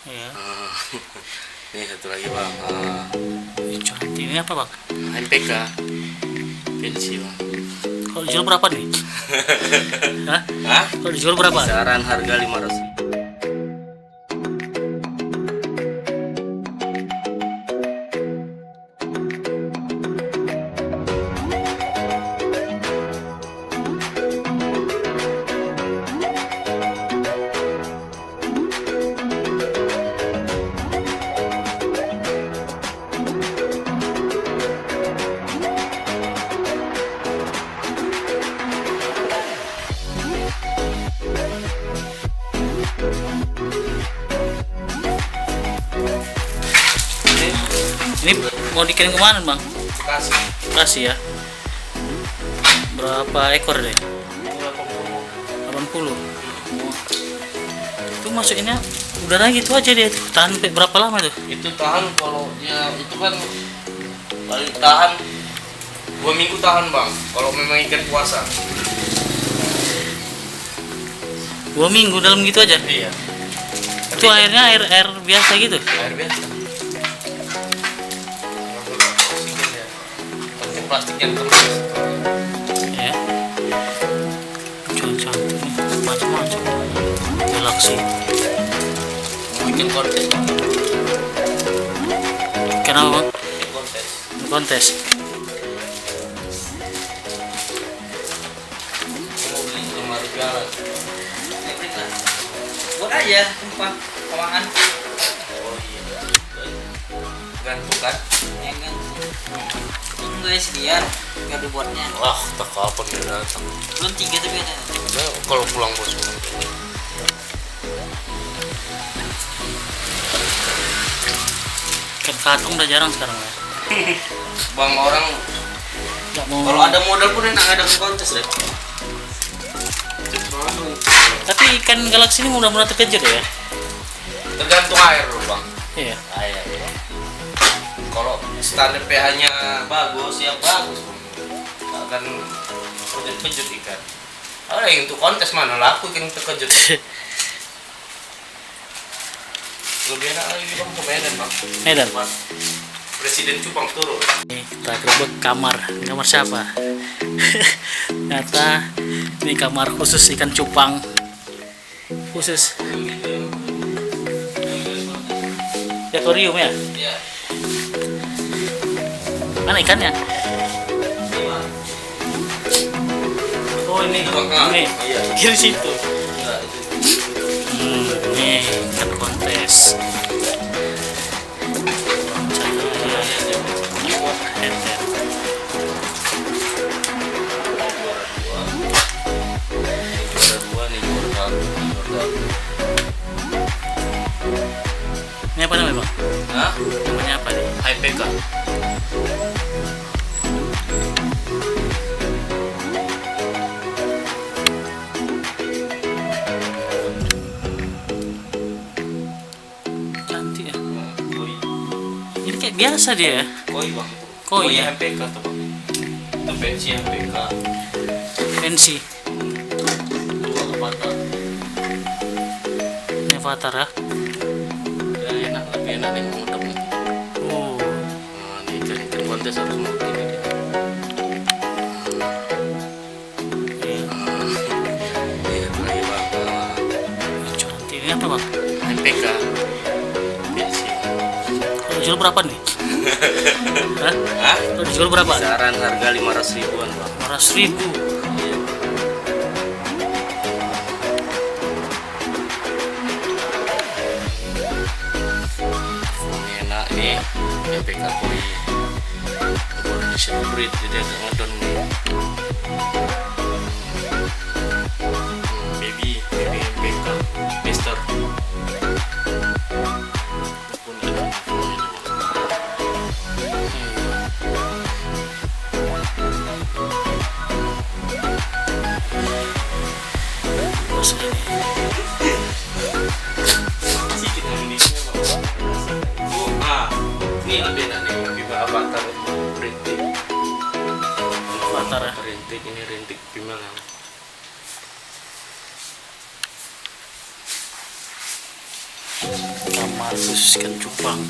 Ya. Ini satu lagi bang, Cantik. Ini apa bang? MPK pensi bang. Kalau dijual berapa nih? Hah? Hah? Kalau dijual berapa? Kisaran harga 500. Ini mau dikirim kemana bang? Bekasi. Bekasi ya. Berapa ekor deh? 80. Itu masukinnya udara gitu aja dia tuh. Tahan sampai berapa lama tuh? Itu tahan kalau dia itu kan paling tahan 2 minggu tahan bang. Kalau memang ikan puasa. 2 minggu dalam gitu aja. Iya. Itu airnya air biasa gitu. Air biasa. Penting plastiknya kempes. Ya. Cantik nih. Macam-macam. Galaxy. Mau bikin kontes bang. Kenapa bang? Bikin kontes. Kontes. Mau beli 5 jalan. Buat aja sumpah kawangan Oh iya. Gantung kan? ya kan enggak sedian nggak dibuatnya Wah, tak kapan dia datang. belum 3 tapi ada Nah, kalau pulang bos pulang. Ikan katong udah jarang sekarang ya. Bang orang Nggak mau. kalau ada modal pun enak ada kontes deh. Tapi ikan galaksi ini mudah-mudahan terkejut ya. Tergantung air loh bang. Iya. Air. Kalau standar pH-nya bagus ya bagus. Akan terkejut ikan. Ada yang untuk kontes mana laku ikan terkejut. Lebih enak lagi bang ke Medan bang. Medan. Bang, Presiden Cupang turun. Kita gerbek kamar siapa? Ternyata ini kamar khusus ikan cupang. Khusus akuarium ya. Iya. Mana ikannya? Oh ini, ini Iya. di situ. Enggak, itu. Nih ikan kontes. Ini apa namanya bang? Hah? Namanya apa nih? HPK. Cantik ya. Koi. Ini kayak biasa dia ya. Koi bang. Koi ya? HPK tuh bang. Itu pensi HPK. Pensi. Dua kepatan. Ini avatar ya. Ya enak, lebih enak nih mantap nih. Oh. Nah, ini ikan kontes harus mau gini dia. Iya. Iya, itu lagi bang. Cantik. Ini apa bang? HPK. Pensi. Kalau dijual berapa nih? Hah? Hah? Kalau dijual berapa? Kisaran harga 500 ribuan bang. 500.000. Iya. Ini enak nih, MPK koi. Baru disebrit jadi agak ngedon nih. Baby MPK, Mister. Ini lebih enak nih, Bima Avatar rintik. Avatar ya. Rintik ini rintik Bima yang kamar khusus ikan cupang.